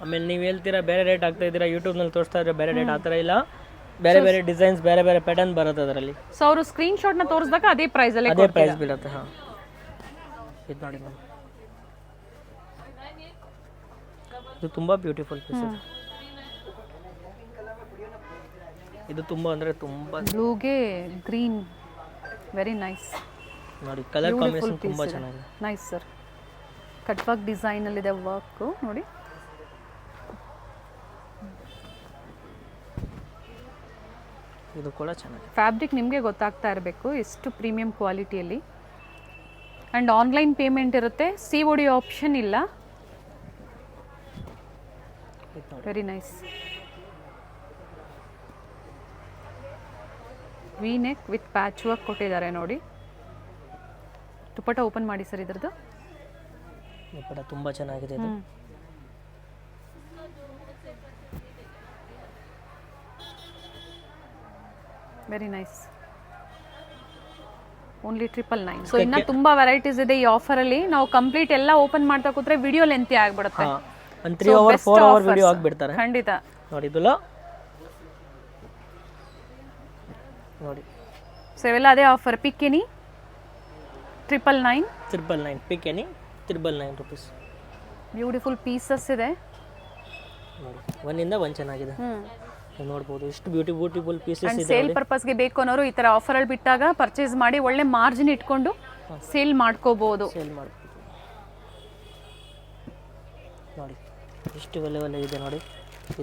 ಆಮೇಲೆ ನೀವು ಹೇಳ್ತೀರಾ ಬೇರೆ ರೇಟ್ ಆಗ್ತಾ ಇದ್ದೀರಾ, ಯೂಟ್ಯೂಬ್ನಲ್ಲಿ ತೋರಿಸ್ತಾ ಇದ್ರೆ ಬೇರೆ ರೇಟ್, ಆ ಥರ ಇಲ್ಲ. ಬೇರೆ ಬೇರೆ ಡಿಸೈನ್ಸ್, ಬೇರೆ ಬೇರೆ ಪ್ಯಾಟರ್ನ್ ಬರುತ್ತೆ ಅದರಲ್ಲಿ. ಸೊ ಅವರು ಸ್ಕ್ರೀನ್ ಶಾಟ್ನ ತೋರಿಸಿದಾಗ ಅದೇ ಪ್ರೈಸಲ್ಲಿ ಅದೇ ಪ್ರೈಸ್ ಬೀಳುತ್ತೆ. ಹಾಂ, ಇದು ನೋಡಿ ಮ್ಯಾಮ್, ಇದು ತುಂಬ ಬ್ಯೂಟಿಫುಲ್ ಪೀಸ್ ಇದೆ. ಇದು ತುಂಬ ಅಂದರೆ ತುಂಬ ಬ್ಲೂಗೆ ಗ್ರೀನ್, ವೆರಿ ನೈಸ್ ನೋಡಿ. ಕಲರ್ ಕಾಂಬಿನೇಷನ್ ತುಂಬ ಚೆನ್ನಾಗಿದೆ. Nice sir. ಕಟ್ ವರ್ಕ್ ಡಿಸೈನಲ್ಲಿದೆ ವರ್ಕು ನೋಡಿ. ಇದು ಕೂಡ ಚೆನ್ನಾಗಿದೆ. ಫ್ಯಾಬ್ರಿಕ್ ನಿಮಗೆ ಗೊತ್ತಾಗ್ತಾ ಇರಬೇಕು ಎಷ್ಟು ಪ್ರೀಮಿಯಂ ಕ್ವಾಲಿಟಿಯಲ್ಲಿ. ಆ್ಯಂಡ್ ಆನ್ಲೈನ್ ಪೇಮೆಂಟ್ ಇರುತ್ತೆ, COD ಆಪ್ಷನ್ ಇಲ್ಲ. Very nice. V neck with patch work ಕೊಟ್ಟಿದ್ದಾರೆ ನೋಡಿ. ದುಪಟ್ಟ ಓಪನ್ ಮಾಡಿ ಸರ್ ಇದ್ರದ್ದು. ದುಪಟ್ಟ ತುಂಬ ಚೆನ್ನಾಗಿದೆ ಇದು. Very nice. ಓನ್ಲಿ 999. ಸೊ ಇನ್ನ ತುಂಬಾ ವೆರೈಟೀಸ್ ಇದೆ ಈ ಆಫರಲ್ಲಿ. ನಾವು ಕಂಪ್ಲೀಟ್ ಎಲ್ಲ ಓಪನ್ ಮಾಡ್ತಾ ಕೂತ್ರೆ ವಿಡಿಯೋ ಲೆಂತಿ ಆಗ್ಬಿಡುತ್ತೆ. 3 hour 4 hour ವಿಡಿಯೋ ಆಗ್ಬಿಡ್ತಾರೆ. ಖಂಡಿತ ನೋಡಿ ಇದಲ್ಲ ನೋಡಿ. ಸೊ ಇವೆಲ್ಲ ಅದೇ ಆಫರ್. ಪಿಕ್ ಎನಿ 999. ಪಿಕ್ ಎನಿ 999 rupees. ಬ್ಯೂಟಿಫುಲ್ ಪೀಸಸ್ ಇದೆ ನೋಡಿ. ಒಂದಿಂದ ಒಂದು ಚೆನ್ನಾಗಿದೆ. ನೋಡ್ಬೋದು ಎಷ್ಟು ಬ್ಯೂಟಿಫುಲ್ ಪೀಸಸ್ ಇದೆ. ಸೇಲ್ ಪರ್ಪಸ್ಗೆ ಬೇಕು ಅನ್ನೋರು ಈ ತರ ಆಫರ್ ಅಲ್ಲಿ ಬಿಟ್ಟಾಗ ಪರ್ಚೇಸ್ ಮಾಡಿ ಒಳ್ಳೆ ಮಾರ್ಜಿನ್ ಇಟ್ಕೊಂಡು ಸೇಲ್ ಮಾಡ್ಕೋಬಹುದು. ಸೇಲ್ ಮಾಡ್ಬೋದು ನೋಡಿ. ಎಷ್ಟು ಒಳ್ಳೆ ಇದೆ ನೋಡಿ.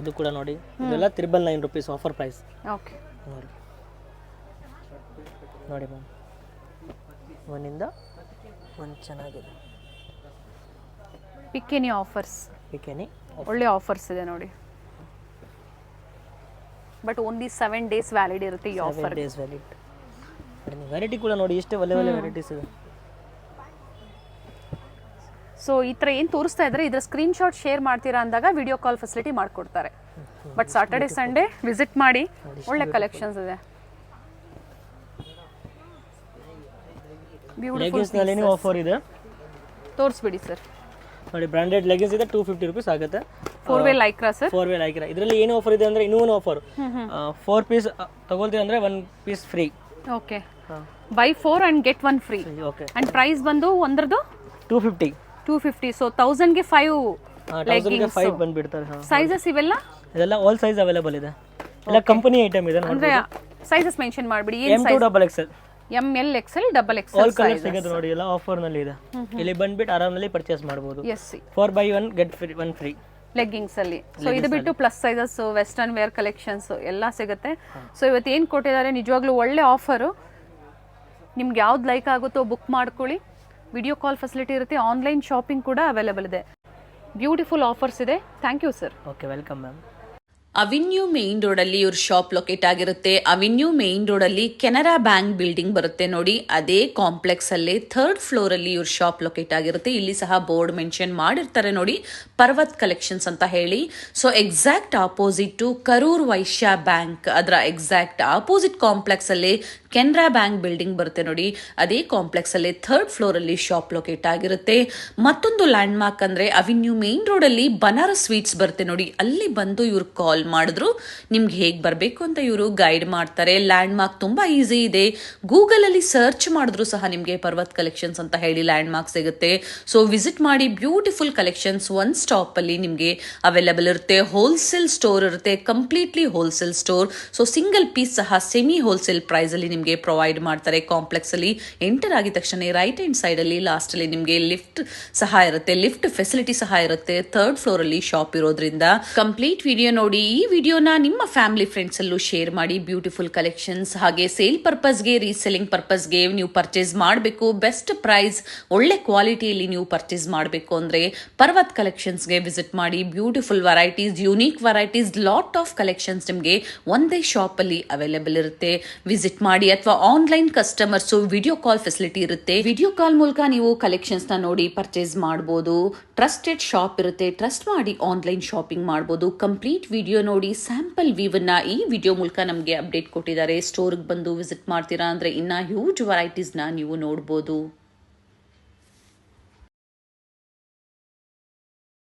ಇದು ಕೂಡ ನೋಡಿ. ಇದೆಲ್ಲ 999 rupees ಆಫರ್ ಪ್ರೈಸ್. ಓಕೆ ನೋಡಿ ನೋಡಿ ಮ್ಯಾಮ್, ಒಂದಿಂದ ಒಂದು ಚೆನ್ನಾಗಿದೆ. ಪಿಕ್ ಎನಿ ಆಫರ್ಸ್. ಪಿಕ್ ಎನಿ ಒಳ್ಳೆ ಆಫರ್ಸ್ ಇದೆ ನೋಡಿ. ಬಟ್ ಓನ್ಲಿ 7 days ವ್ಯಾಲಿಡ್ ಇರುತ್ತೆ ಈ ಆಫರ್. 7 days valid. ವೆರೈಟಿ ಕೂಡ ನೋಡಿ ಎಷ್ಟು ಒಳ್ಳೆ ವೆರೈಟೀಸ್ ಇದೆ. ಸೊ ಈ ಥರ ಏನು ತೋರಿಸ್ತಾ ಇದ್ದಾರೆ ಇದರ ಸ್ಕ್ರೀನ್ ಶಾಟ್ ಶೇರ್ ಮಾಡ್ತೀರಾ ಅಂದಾಗ ವಿಡಿಯೋ ಕಾಲ್ ಫೆಸಿಲಿಟಿ ಮಾಡಿಕೊಡ್ತಾರೆ. ಬಟ್ ಸಾಟರ್ಡೆ ಸಂಡೇ ವಿಸಿಟ್ ಮಾಡಿ, ಒಳ್ಳೆ ಕಲೆಕ್ಷನ್ಸ್ ಇದೆ. ಲೆಗಿನ್ಸ್ ನಲ್ಲಿ ಆಫರ್ ಇದೆ, ತೋರಿಸ್ಬಿಡಿ ಸರ್. ನೋಡಿ ಬ್ರಾಂಡೆಡ್ ಲೆಗಿನ್ಸ್ ಇದೆ 250 rupees ಆಗುತ್ತೆ. 4-way Lycra sir. 4-way Lycra. ಇದರಲ್ಲಿ ಏನು ಆಫರ್ ಇದೆ ಅಂದ್ರೆ ಇನ್ನೂ ಒಂದು ಆಫರ್. 4 ಪೀಸ್ ತಗೊಳ್ತೀವಿ ಅಂದ್ರೆ 1 piece free. Okay. Buy 4 and get 1 free. Okay. And price ಬಂದು ಒಂದರದು 250. ಸೊ 1000 ಗೆ 5 ಲೆಗ್ಗಿಂಗ್ಸ್ 5 ಬಂದ್ಬಿಡ್ತಾರೆ. ಸೈಜಸ್ ಇವೆಲ್ಲ ಇದೆಲ್ಲ ಆಲ್ ಸೈಜ್ ಅವೈಲೇಬಲ್ ಇದೆ. ಎಲ್ಲ ಕಂಪನಿ ಐಟಮ್ ಇದೆ. ಅಂದ್ರೆ ಸೈಜಸ್ ಮೆನ್ಷನ್ ಮಾಡ್ಬಿಡಿ. ಏನು M2 XXL, ML XL XXL all colour ಸಿಗುತ್ತೆ ನೋಡಿ. ಎಲ್ಲ ಆಫರ್ ನಲ್ಲಿ ಇದೆ. ಇಲ್ಲಿ ಬಂದ್ಬಿಟ್ಟು ಆರಾಮಲ್ಲಿ ಪರ್ಚೇಸ್ ಮಾಡಬಹುದು. 4/1 get 1 ಫ್ರೀ ಲೆಗ್ಗಿಂಗ್ಸ್ ಅಲ್ಲಿ. ಸೊ ಇದು ಬಿಟ್ಟು plus sizes, western wear collections ಎಲ್ಲ ಸಿಗುತ್ತೆ. ಸೊ ಇವತ್ತು ಏನು ಕೊಟ್ಟಿದ್ದಾರೆ ನಿಜವಾಗ್ಲೂ ಒಳ್ಳೆ ಆಫರು. ನಿಮ್ಗೆ ಯಾವ್ದು ಲೈಕ್ ಆಗುತ್ತೋ ಬುಕ್ ಮಾಡ್ಕೊಳ್ಳಿ. ವಿಡಿಯೋ ಕಾಲ್ ಫೆಸಿಲಿಟಿ ಇರುತ್ತೆ. ಆನ್ಲೈನ್ ಶಾಪಿಂಗ್ ಕೂಡ ಅವೈಲೇಬಲ್ ಇದೆ. ಬ್ಯೂಟಿಫುಲ್ ಆಫರ್ಸ್ ಇದೆ. Thank you sir. Okay, welcome ma'am. Avenue main road ಅಲ್ಲಿ ಇವ್ರ ಶಾಪ್ ಲೊಕೇಟ್ ಆಗಿರುತ್ತೆ. ಅವಿನ್ಯೂ ಮೇನ್ ರೋಡ್ ಅಲ್ಲಿ ಕೆನರಾ ಬ್ಯಾಂಕ್ ಬಿಲ್ಡಿಂಗ್ ಬರುತ್ತೆ ನೋಡಿ. ಅದೇ ಕಾಂಪ್ಲೆಕ್ಸ್ ಅಲ್ಲಿ 3rd ಫ್ಲೋರ್ ಅಲ್ಲಿ ಇವ್ರ ಶಾಪ್ ಲೊಕೇಟ್ ಆಗಿರುತ್ತೆ. ಇಲ್ಲಿ ಸಹ ಬೋರ್ಡ್ ಮೆನ್ಷನ್ ಮಾಡಿರ್ತಾರೆ ನೋಡಿ, ಪರ್ವತ್ ಕಲೆಕ್ಷನ್ಸ್ ಅಂತ ಹೇಳಿ. So exact opposite to Karur Vysya bank, ಅದರ ಎಕ್ಸಾಕ್ಟ್ ಆಪೋಸಿಟ್ ಕಾಂಪ್ಲೆಕ್ಸ್ ಅಲ್ಲಿ ಕೆನರಾ ಬ್ಯಾಂಕ್ ಬಿಲ್ಡಿಂಗ್ ಬರುತ್ತೆ ನೋಡಿ. ಅದೇ ಕಾಂಪ್ಲೆಕ್ಸ್ ಅಲ್ಲಿ 3rd ಫ್ಲೋರ್ ಅಲ್ಲಿ ಶಾಪ್ ಲೊಕೇಟ್ ಆಗಿರುತ್ತೆ. ಮತ್ತೊಂದು ಲ್ಯಾಂಡ್ ಮಾರ್ಕ್ ಅಂದ್ರೆ ಅವಿನ್ಯೂ ಮೇನ್ ರೋಡ್ ಅಲ್ಲಿ ಬನಾರಸ್ ಸ್ವೀಟ್ಸ್ ಬರುತ್ತೆ ನೋಡಿ. ಅಲ್ಲಿ ಬಂದು ಇವ್ರು ಕಾಲ್ ಮಾಡಿದ್ರು ನಿಮ್ಗೆ ಹೇಗೆ ಬರಬೇಕು ಅಂತ ಇವರು ಗೈಡ್ ಮಾಡ್ತಾರೆ. ಲ್ಯಾಂಡ್ ಮಾರ್ಕ್ ತುಂಬಾ ಈಸಿ ಇದೆ. ಗೂಗಲ್ ಅಲ್ಲಿ ಸರ್ಚ್ ಮಾಡಿದ್ರು ಸಹ ನಿಮಗೆ ಪರ್ವತ್ ಕಲೆಕ್ಷನ್ಸ್ ಅಂತ ಹೇಳಿ ಲ್ಯಾಂಡ್ ಮಾರ್ಕ್ ಸಿಗುತ್ತೆ. ಸೊ ವಿಸಿಟ್ ಮಾಡಿ. ಬ್ಯೂಟಿಫುಲ್ ಕಲೆಕ್ಷನ್ಸ್ ಒನ್ ಸ್ಟಾಪ್ ಅಲ್ಲಿ ನಿಮಗೆ ಅವೈಲೇಬಲ್ ಇರುತ್ತೆ. ಹೋಲ್ಸೇಲ್ ಸ್ಟೋರ್ ಇರುತ್ತೆ, completely wholesale store. So single piece ಸಹ ಸೆಮಿ ಹೋಲ್ಸೇಲ್ ಪ್ರೈಸ್ ಅಲ್ಲಿ ನಿಮಗೆ ಪ್ರೊವೈಡ್ ಮಾಡ್ತಾರೆ. ಕಾಂಪ್ಲೆಕ್ಸ್ ಅಲ್ಲಿ ಎಂಟರ್ ಆಗಿದ ತಕ್ಷಣ ರೈಟ್ ಹ್ಯಾಂಡ್ ಸೈಡ್ ಅಲ್ಲಿ ಲಾಸ್ಟ್ ಅಲ್ಲಿ ನಿಮಗೆ ಲಿಫ್ಟ್ ಸಹ ಇರುತ್ತೆ. ಲಿಫ್ಟ್ ಫೆಸಿಲಿಟಿ ಸಹ ಇರುತ್ತೆ. 3rd ಫ್ಲೋರ್ ಅಲ್ಲಿ ಶಾಪ್ ಇರೋದ್ರಿಂದ ಕಂಪ್ಲೀಟ್ ವಿಡಿಯೋ ನೋಡಿ. ಈ ವಿಡಿಯೋನ ನಿಮ್ಮ ಫ್ಯಾಮಿಲಿ ಫ್ರೆಂಡ್ಸ್ ಅಲ್ಲೂ ಶೇರ್ ಮಾಡಿ. ಬ್ಯೂಟಿಫುಲ್ ಕಲೆಕ್ಷನ್ಸ್ ಹಾಗೆ ಸೇಲ್ ಪರ್ಪಸ್ಗೆ, ರೀಸೆಲ್ಲಿಂಗ್ ಪರ್ಪಸ್ಗೆ ನೀವು ಪರ್ಚೇಸ್ ಮಾಡಬೇಕು, ಬೆಸ್ಟ್ ಪ್ರೈಸ್ ಒಳ್ಳೆ ಕ್ವಾಲಿಟಿಯಲ್ಲಿ ನೀವು ಪರ್ಚೇಸ್ ಮಾಡಬೇಕು ಅಂದ್ರೆ ಪರ್ವತ್ ಕಲೆಕ್ಷನ್ಸ್ಗೆ ವಿಸಿಟ್ ಮಾಡಿ. Beautiful varieties, unique varieties, lot of collections ನಿಮಗೆ ಒಂದೇ ಶಾಪ್ ಅಲ್ಲಿ ಅವೈಲೇಬಲ್ ಇರುತ್ತೆ. ವಿಸಿಟ್ ಮಾಡಿ. ಅಥವಾ online customers video call facility ಇರುತ್ತೆ. ವಿಡಿಯೋ ಕಾಲ್ ಮೂಲಕ ನೀವು ಕಲೆಕ್ಷನ್ಸ್ ನ ನೋಡಿ ಪರ್ಚೇಸ್ ಮಾಡಬಹುದು. ಟ್ರಸ್ಟೆಡ್ ಶಾಪ್ ಇರುತ್ತೆ, ಟ್ರಸ್ಟ್ ಮಾಡಿ ಆನ್ಲೈನ್ ಶಾಪಿಂಗ್ ಮಾಡಬಹುದು. ಕಂಪ್ಲೀಟ್ ವಿಡಿಯೋ ನೋಡಿ. ಸ್ಯಾಂಪಲ್ ವ್ಯೂವನ್ನ ಈ ವಿಡಿಯೋ ಮೂಲಕ ನಮಗೆ ಅಪ್ಡೇಟ್ ಕೊಟ್ಟಿದ್ದಾರೆ. ಸ್ಟೋರ್ಗೆ ಬಂದು ವಿಸಿಟ್ ಮಾಡ್ತೀರಾ ಅಂದ್ರೆ ಇನ್ನ ಹ್ಯೂಜ್ ವೆರೈಟೀಸ್ ನ ನೀವು ನೋಡಬಹುದು.